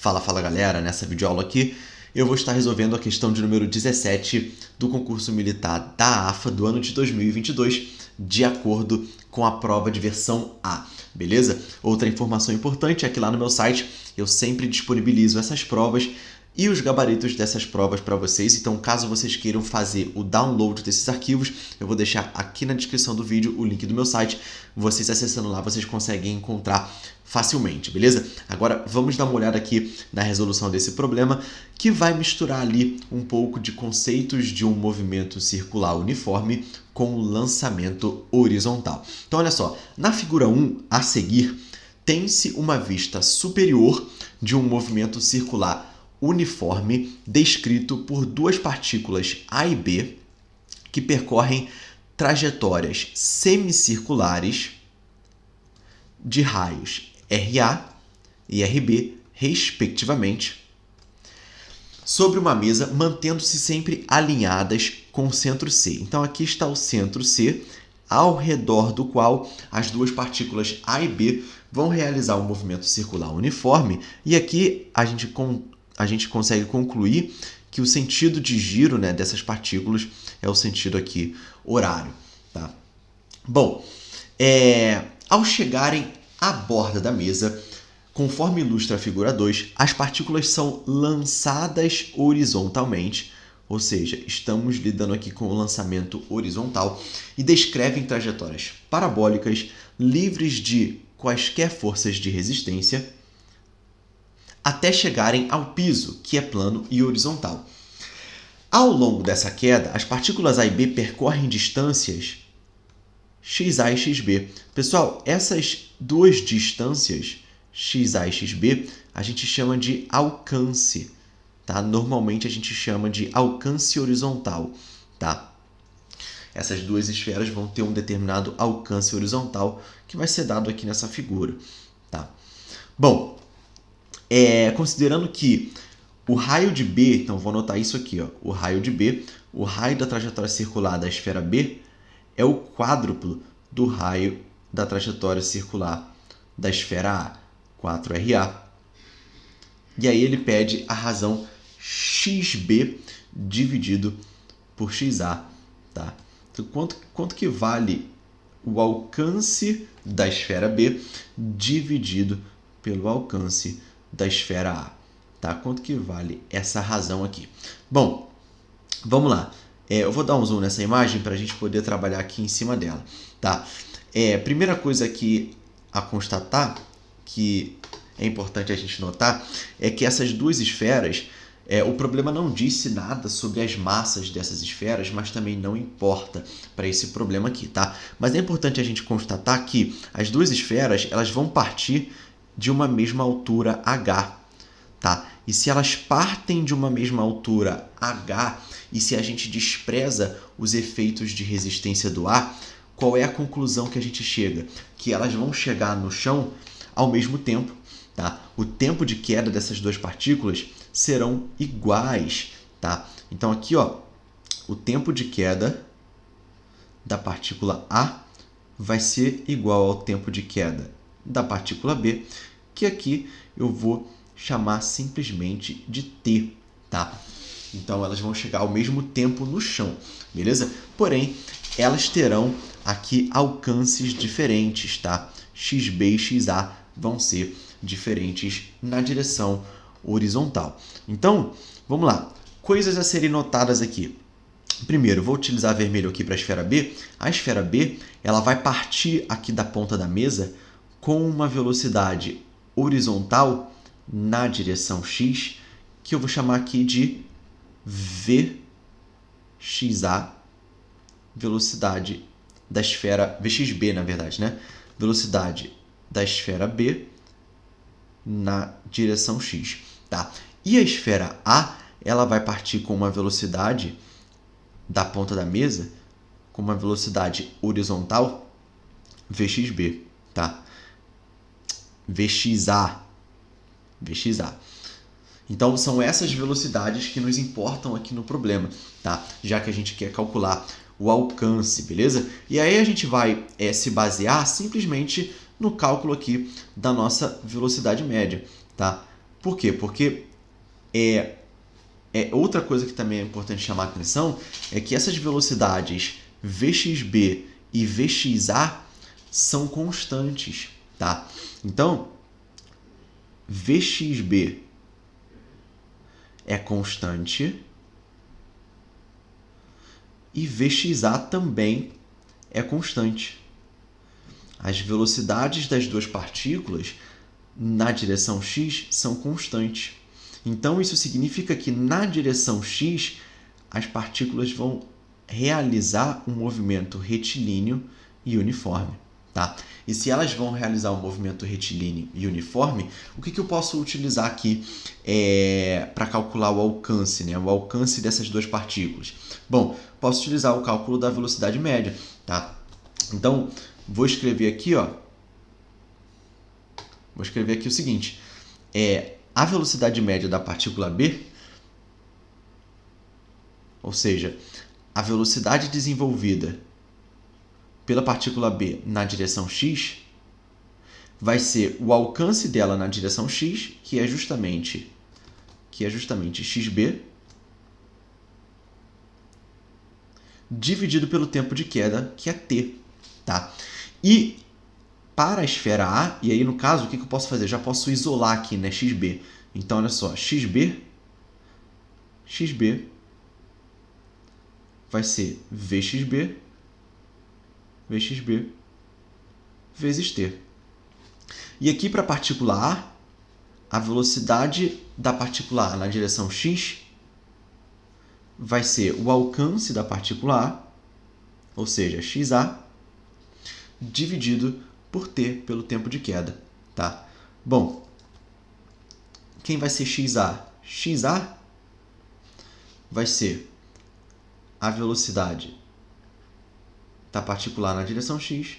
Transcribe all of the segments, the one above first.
Fala galera, nessa videoaula aqui eu vou estar resolvendo a questão de número 17 do concurso militar da AFA do ano de 2022, de acordo com a prova de versão A, beleza? Outra informação importante é que lá no meu site eu sempre disponibilizo essas provas e os gabaritos dessas provas para vocês, então caso vocês queiram fazer o download desses arquivos, eu vou deixar aqui na descrição do vídeo o link do meu site, vocês acessando lá vocês conseguem encontrar facilmente, beleza? Agora vamos dar uma olhada aqui na resolução desse problema, que vai misturar ali um pouco de conceitos de um movimento circular uniforme com o lançamento horizontal. Então olha só, na figura 1 a seguir, tem-se uma vista superior de um movimento circular uniforme descrito por duas partículas A e B que percorrem trajetórias semicirculares de raios RA e RB, respectivamente, sobre uma mesa, mantendo-se sempre alinhadas com o centro C. Então aqui está o centro C, ao redor do qual as duas partículas A e B vão realizar um movimento circular uniforme, e aqui a gente consegue concluir que o sentido de giro, né, dessas partículas é o sentido aqui horário. Tá? Bom, ao chegarem à borda da mesa, conforme ilustra a figura 2, as partículas são lançadas horizontalmente, ou seja, estamos lidando aqui com o lançamento horizontal, e descrevem trajetórias parabólicas livres de quaisquer forças de resistência, até chegarem ao piso, que é plano e horizontal. Ao longo dessa queda, as partículas A e B percorrem distâncias XA e XB. Pessoal, essas duas distâncias, XA e XB, a gente chama de alcance. Tá? Normalmente a gente chama de alcance horizontal. Tá? Essas duas esferas vão ter um determinado alcance horizontal que vai ser dado aqui nessa figura. Tá? Bom, considerando que o raio de B, então vou anotar isso aqui, ó, o raio de B, o raio da trajetória circular da esfera B é o quádruplo do raio da trajetória circular da esfera A, 4RA. E aí ele pede a razão XB dividido por XA. Tá? Então, quanto que vale o alcance da esfera B dividido pelo alcance da esfera A? Tá? Quanto que vale essa razão aqui? Bom, vamos lá. Eu vou dar um zoom nessa imagem para a gente poder trabalhar aqui em cima dela. Tá? Primeira coisa aqui a constatar, que é importante a gente notar, é que essas duas esferas, o problema não disse nada sobre as massas dessas esferas, mas também não importa para esse problema aqui. Tá? Mas é importante a gente constatar que as duas esferas elas vão partir de uma mesma altura H. Tá? E se elas partem de uma mesma altura H, e se a gente despreza os efeitos de resistência do ar, qual é a conclusão que a gente chega? Que elas vão chegar no chão ao mesmo tempo. Tá? O tempo de queda dessas duas partículas serão iguais. Tá? Então aqui, ó, o tempo de queda da partícula A vai ser igual ao tempo de queda da partícula B, que aqui eu vou chamar simplesmente de T, tá? Então elas vão chegar ao mesmo tempo no chão, beleza? Porém, elas terão aqui alcances diferentes, tá? XB e XA vão ser diferentes na direção horizontal. Então, vamos lá. Coisas a serem notadas aqui. Primeiro, vou utilizar vermelho aqui para a esfera B. A esfera B, ela vai partir aqui da ponta da mesa com uma velocidade horizontal na direção X, que eu vou chamar aqui de VXA, velocidade da esfera, VXB na verdade, né? Velocidade da esfera B na direção X. Tá? E a esfera A, ela vai partir com uma velocidade da ponta da mesa, com uma velocidade horizontal, VXB. Tá? VXA. Então, são essas velocidades que nos importam aqui no problema, tá? Já que a gente quer calcular o alcance, beleza? E aí a gente vai se basear simplesmente no cálculo aqui da nossa velocidade média, tá? Por quê? Porque outra coisa que também é importante chamar a atenção é que essas velocidades Vxb e Vxa são constantes, tá? Então, Vxb é constante e Vxa também é constante. As velocidades das duas partículas na direção x são constantes. Então, isso significa que na direção x, as partículas vão realizar um movimento retilíneo e uniforme. Tá? E se elas vão realizar um movimento retilíneo e uniforme, o que eu posso utilizar aqui para calcular o alcance, né? O alcance dessas duas partículas? Bom, posso utilizar o cálculo da velocidade média. Tá? Então, vou escrever aqui o seguinte, a velocidade média da partícula B, ou seja, a velocidade desenvolvida pela partícula B na direção x, vai ser o alcance dela na direção x, que é justamente xb, dividido pelo tempo de queda, que é t. Tá? E para a esfera A, e aí no caso, o que eu posso fazer? Já posso isolar aqui, né, xb. Então, olha só, xb vai ser Vxb vezes t. E aqui para a partícula A, a velocidade da partícula A na direção x vai ser o alcance da partícula A, ou seja, xa, dividido por t pelo tempo de queda. Tá? Bom, quem vai ser xa? Xa vai ser a velocidade da partícula A na direção x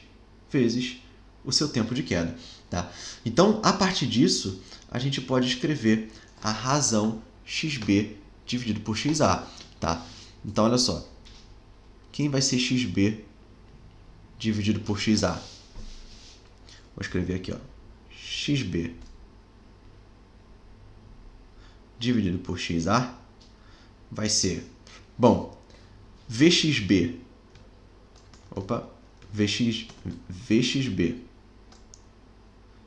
vezes o seu tempo de queda. Tá? Então, a partir disso, a gente pode escrever a razão xb dividido por xa. Tá? Então, olha só. Quem vai ser xb dividido por xa? Vou escrever aqui, xb dividido por xa vai ser, bom, Vxb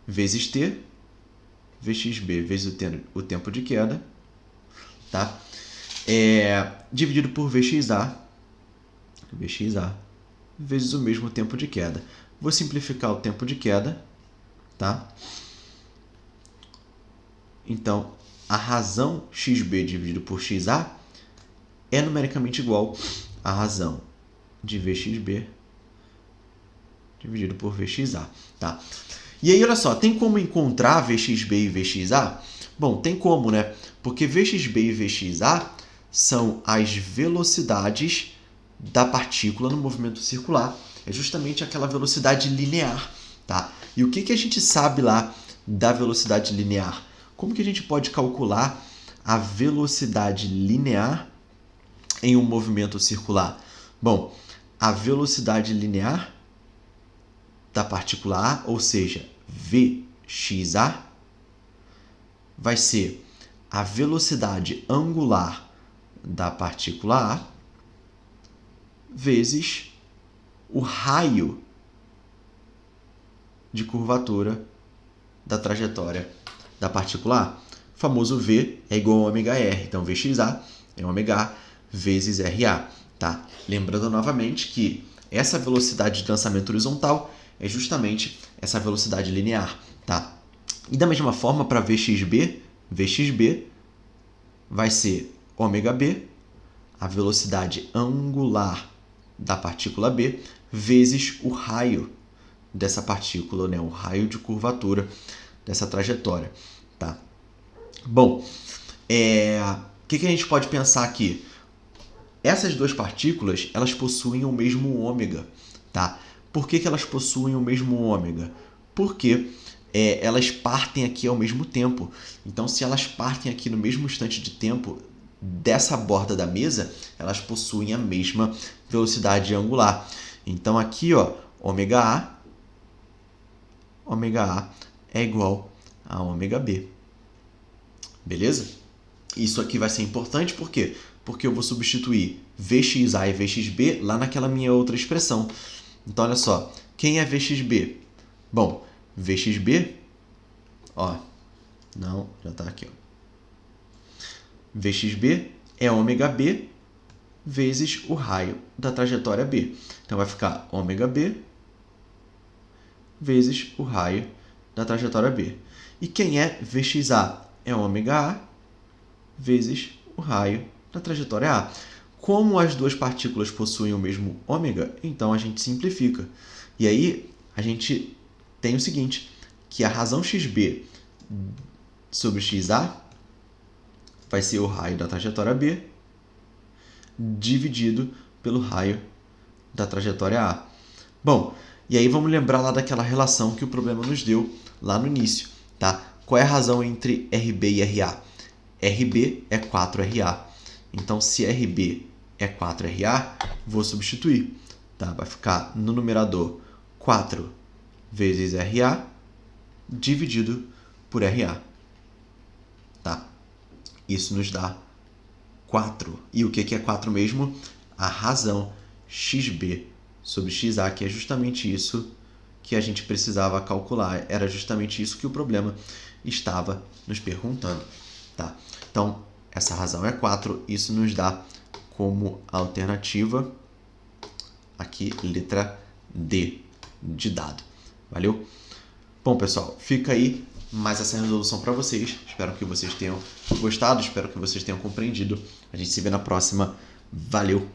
vezes t, Vxb vezes o tempo de queda, tá? Dividido por Vxa vezes o mesmo tempo de queda. Vou simplificar o tempo de queda, tá? Então, a razão xb dividido por xa é numericamente igual à razão de Vxb dividido por Vxa. Tá? E aí, olha só, tem como encontrar Vxb e Vxa? Bom, tem como, né? Porque Vxb e Vxa são as velocidades da partícula no movimento circular. É justamente aquela velocidade linear. Tá? E o que a gente sabe lá da velocidade linear? Como que a gente pode calcular a velocidade linear em um movimento circular? Bom, a velocidade linear da partícula A, ou seja, Vxa, vai ser a velocidade angular da partícula A vezes o raio de curvatura da trajetória da partícula A. O famoso V é igual a ômega-r, então Vxa é ômega vezes RA. Tá? Lembrando novamente que essa velocidade de lançamento horizontal é justamente essa velocidade linear. Tá? E da mesma forma, para Vxb vai ser ômega-b, a velocidade angular da partícula B, vezes o raio dessa partícula, né? O raio de curvatura dessa trajetória. Tá? Bom, o que a gente pode pensar aqui? Essas duas partículas, elas possuem o mesmo ômega. Tá? Por que elas possuem o mesmo ômega? Porque elas partem aqui ao mesmo tempo. Então, se elas partem aqui no mesmo instante de tempo dessa borda da mesa, elas possuem a mesma velocidade angular. Então, aqui, ômega A é igual a ômega B. Beleza? Isso aqui vai ser importante, por quê? Porque eu vou substituir Vxa e Vxb lá naquela minha outra expressão. Então, olha só, quem é Vxb? Bom, Vxb, ó, não, já está aqui, ó. Vxb é ômega b vezes o raio da trajetória b. Então, vai ficar ômega b vezes o raio da trajetória b. E quem é Vxa? É ômega a vezes o raio da trajetória a. Como as duas partículas possuem o mesmo ômega, então a gente simplifica. E aí a gente tem o seguinte, que a razão xb sobre xa vai ser o raio da trajetória b dividido pelo raio da trajetória a. Bom, e aí vamos lembrar lá daquela relação que o problema nos deu lá no início, tá? Qual é a razão entre RB e RA? RB é 4RA. Então, se RB é 4RA, vou substituir. Tá? Vai ficar no numerador 4 vezes RA dividido por RA. Tá? Isso nos dá 4. E o que é 4 mesmo? A razão XB sobre XA, que é justamente isso que a gente precisava calcular. Era justamente isso que o problema estava nos perguntando. Tá? Então, essa razão é 4. Isso nos dá como alternativa aqui, letra D de dado. Valeu? Bom, pessoal, fica aí mais essa resolução para vocês. Espero que vocês tenham gostado, espero que vocês tenham compreendido. A gente se vê na próxima. Valeu!